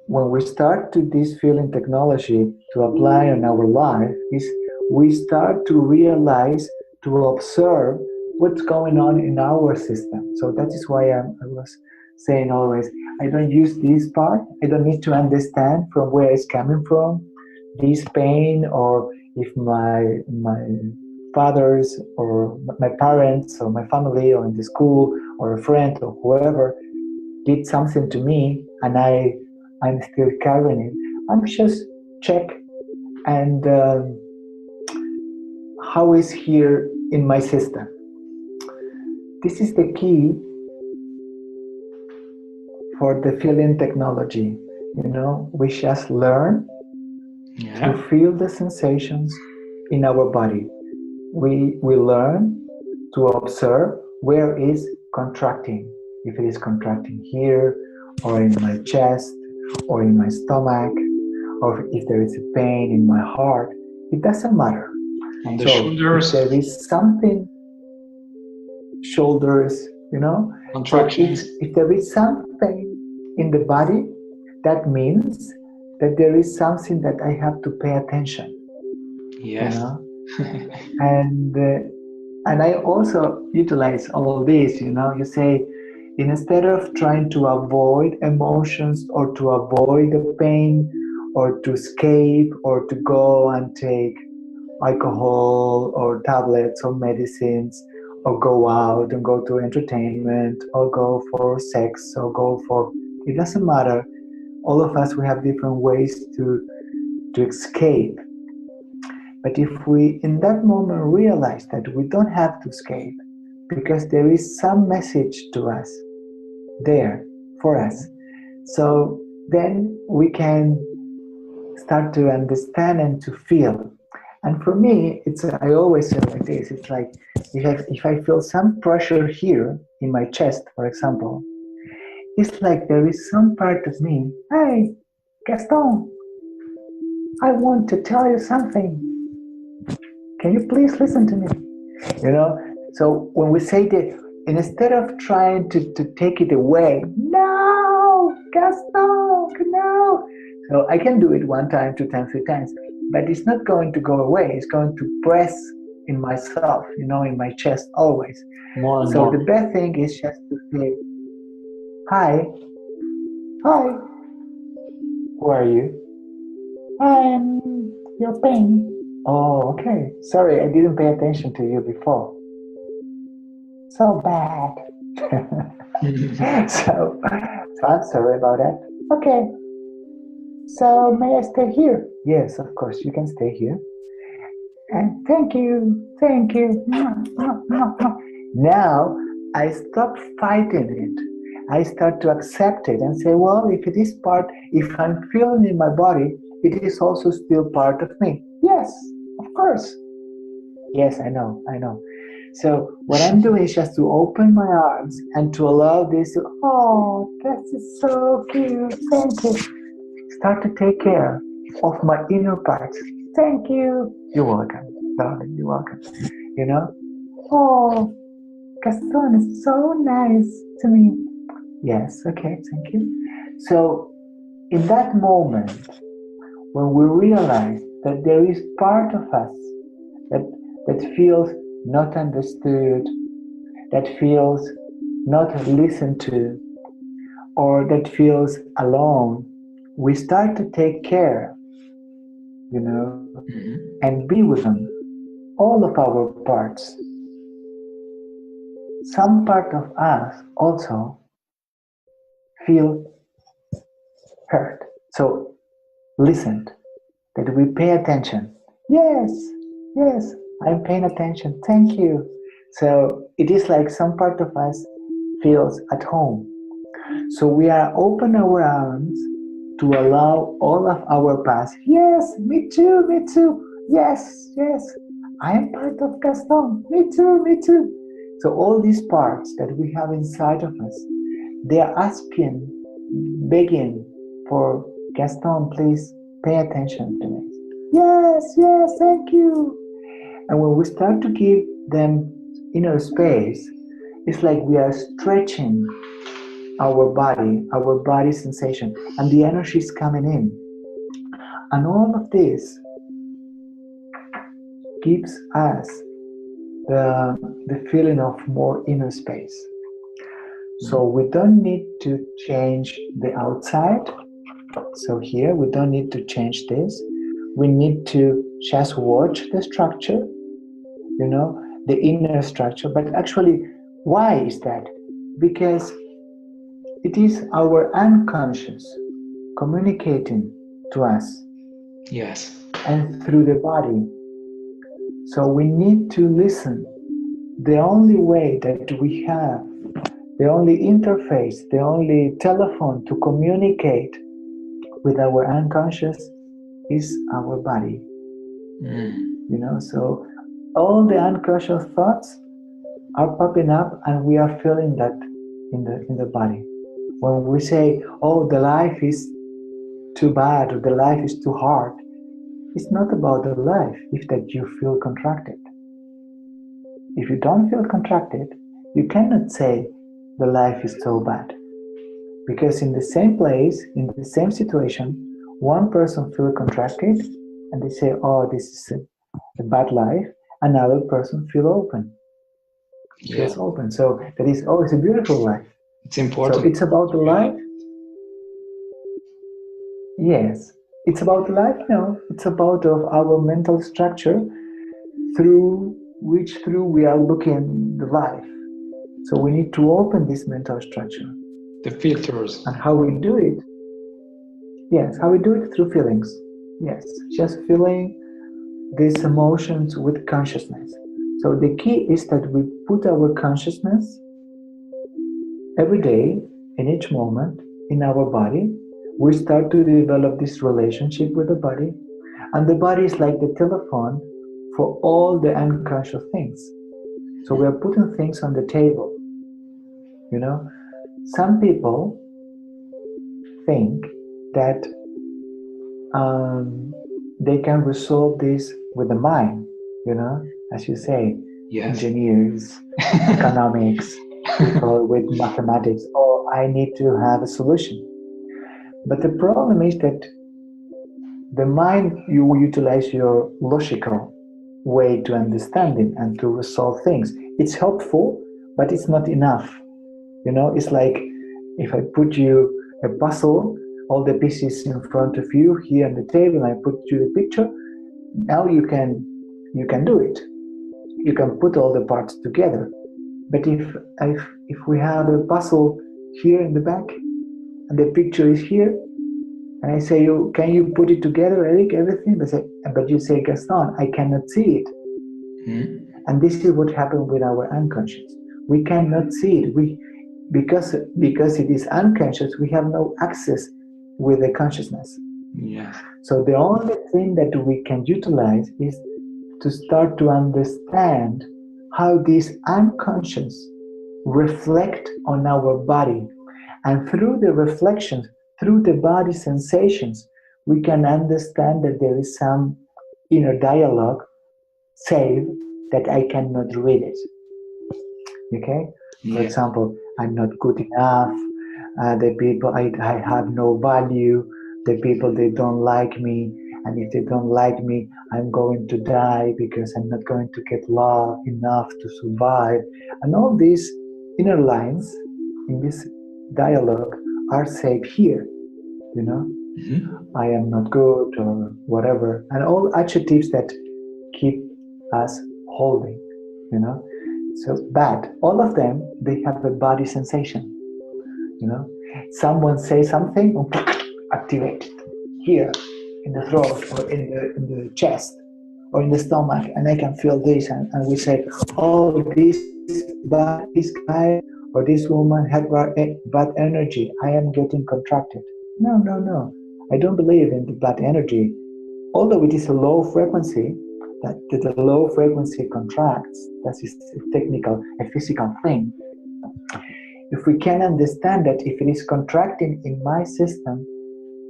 when we start to this feeling technology to apply in our life, is we start to realize, to observe what's going on in our system. So that is why I was saying always, I don't use this part. I don't need to understand from where it's coming from, this pain, or if my fathers or my parents or my family or in the school or a friend or whoever did something to me and I'm still carrying it. I'm just check and how is here in my system. This is the key for the feeling technology. You know, we just learn to feel the sensations in our body. We learn to observe where is contracting. If it is contracting here, or in my chest, or in my stomach, or if there is a pain in my heart, it doesn't matter. On the shoulders. If there is something, shoulders, you know, contractions. So if there is something in the body, that means that there is something that I have to pay attention. Yes. You know? And I also utilize all this, you know, you say, instead of trying to avoid emotions or to avoid the pain or to escape or to go and take alcohol or tablets or medicines or go out and go to entertainment or go for sex or go for, it doesn't matter. All of us, we have different ways to escape. But if we in that moment realize that we don't have to escape because there is some message to us there for us, so then we can start to understand and to feel. And for me, I always say like this, it's like if I feel some pressure here in my chest, for example, it's like there is some part of me, hey, Gaston, I want to tell you something. Can you please listen to me? You know, so when we say that, instead of trying to take it away, no, Gaston, no. So I can do it 1 time, 2 times, 3 times, but it's not going to go away. It's going to press in myself, you know, in my chest always. More and so more. The best thing is just to say, hi, who are you? I'm your pain. Oh, okay. Sorry, I didn't pay attention to you before. So bad. so I'm sorry about that. Okay. So may I stay here? Yes, of course, you can stay here. And thank you. Now I stop fighting it. I start to accept it and say, well, if it is part, if I'm feeling in my body, it is also still part of me. Yes, of course. Yes, I know. So what I'm doing is just to open my arms and to allow this, oh, this is so cute, thank you. Start to take care of my inner parts. Thank you. You're welcome, darling, you're welcome. You know? Oh, Gaston is so nice to me. Yes, okay, thank you. So in that moment, when we realize that there is part of us that feels not understood, that feels not listened to, or that feels alone, we start to take care, you know, and be with them, all of our parts. Some part of us also feel hurt. So listen, that we pay attention. Yes, I'm paying attention. Thank you. So it is like some part of us feels at home. So we are open our arms to allow all of our past. Yes, me too. Yes, I am part of Gaston. Me too. So all these parts that we have inside of us, they are asking, begging for Gaston, please pay attention to me. Yes, thank you. And when we start to give them inner space, it's like we are stretching our body sensation, and the energy is coming in. And all of this gives us the feeling of more inner space. So we don't need to change the outside. So here we don't need to change this. We need to just watch the structure, the inner structure. But actually, why is that? Because it is our unconscious communicating to us. Yes. And through the body. So we need to listen. The only way that we have, the only interface, the only telephone to communicate with our unconscious is our body. So all the unconscious thoughts are popping up, and we are feeling that in the body. When we say, oh, the life is too bad or the life is too hard, it's not about the life if that you feel contracted. If you don't feel contracted, you cannot say the life is so bad. Because in the same place, in the same situation, one person feels contracted and they say, oh, this is a bad life. Another person feels open. Feels open. So that is, oh, it's a beautiful life. It's important. So it's about the life. Yes. It's about the life? No. It's about our mental structure through which we are looking the life. So we need to open this mental structure. The filters. And how we do it? Yes, how we do it through feelings. Yes, just feeling these emotions with consciousness. So the key is that we put our consciousness every day, in each moment, in our body. We start to develop this relationship with the body. And the body is like the telephone for all the unconscious things. So we are putting things on the table. Some people think that they can resolve this with the mind, as you say, engineers, economics, people with mathematics. Oh, I need to have a solution. But the problem is that the mind, you will utilize your logical way to understand it and to resolve things. It's helpful, but it's not enough. It's like if I put you a puzzle, all the pieces in front of you here on the table, and I put you the picture. Now you can do it. You can put all the parts together. But if we have a puzzle here in the back, and the picture is here, and I say, can you put it together, Eric? Everything? But you say, Gaston, I cannot see it. And this is what happened with our unconscious. We cannot see it. Because it is unconscious, we have no access with the consciousness. So the only thing that we can utilize is to start to understand how these unconscious reflect on our body. And through the reflections, through the body sensations, we can understand that there is some inner dialogue, save that I cannot read it. Okay? For example, I'm not good enough. The people, I have no value. The people, they don't like me. And if they don't like me, I'm going to die because I'm not going to get love enough to survive. And all these inner lines in this dialogue are said here, I am not good or whatever. And all adjectives that keep us holding, So bad, all of them, they have a body sensation, Someone says something, activate it here in the throat or in the chest or in the stomach, and I can feel this, and we say, oh, this guy or this woman had bad energy. I am getting contracted. No. I don't believe in the bad energy. Although it is a low frequency, that the low frequency contracts, that is a physical thing. If we can understand that if it is contracting in my system,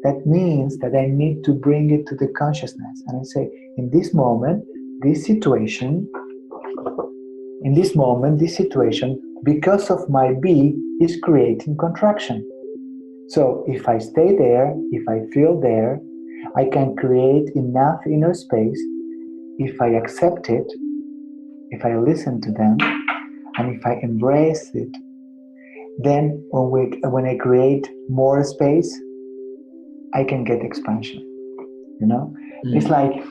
that means that I need to bring it to the consciousness. And I say, in this moment, this situation because of my B is creating contraction. So if I stay there, if I feel there, I can create enough inner space if I accept it, if I listen to them, and if I embrace it. Then when I create more space, I can get expansion. You know, it's like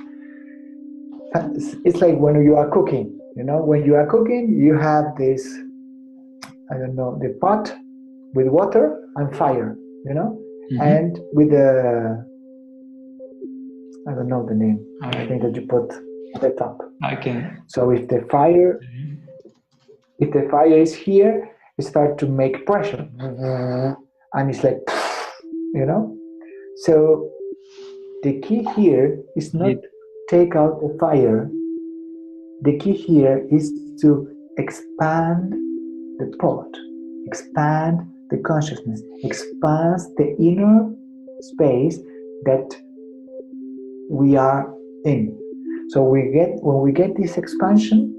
when you are cooking. You know, when you are cooking, you have this, I don't know, the pot with water and fire. You know, and with the, I don't know the name. I think that you put at the top. I can. So if the fire is here, it starts to make pressure, and it's like, you know. So the key here is not take out the fire. The key here is to expand the pot, expand the consciousness, expand the inner space that we are in. So when we get this expansion,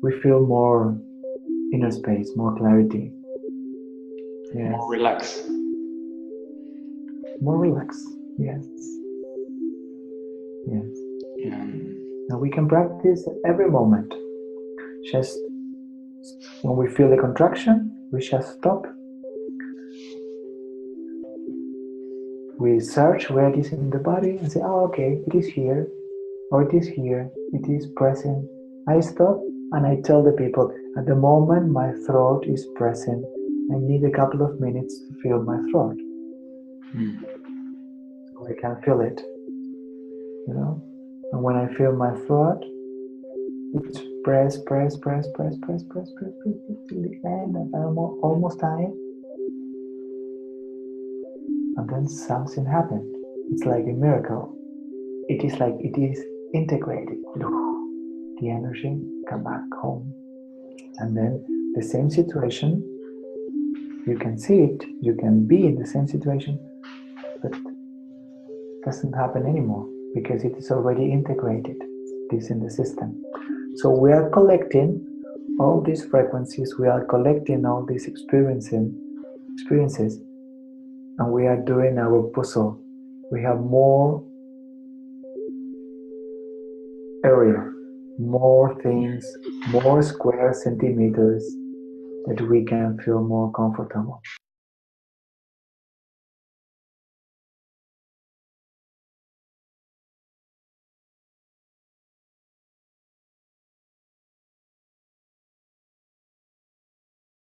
we feel more inner space, more clarity. Yes. More relaxed. More relaxed. Yes. Yes. Now we can practice every moment. Just when we feel the contraction, we just stop. We search where it is in the body and say, oh, okay, it is here, or it is here, it is present. I stop and I tell the people, at the moment my throat is present. I need a couple of minutes to feel my throat. So I can feel it, you know. And when I feel my throat, it's press till the end, and I'm almost time. And then something happened. It's like a miracle. It is like it is integrated. The energy come back home. And then the same situation, you can see it, you can be in the same situation, but it doesn't happen anymore because it is already integrated. It is in the system. So we are collecting all these frequencies, we are collecting all these experiences, and we are doing our puzzle. We have more area, more things, more square centimeters that we can feel more comfortable.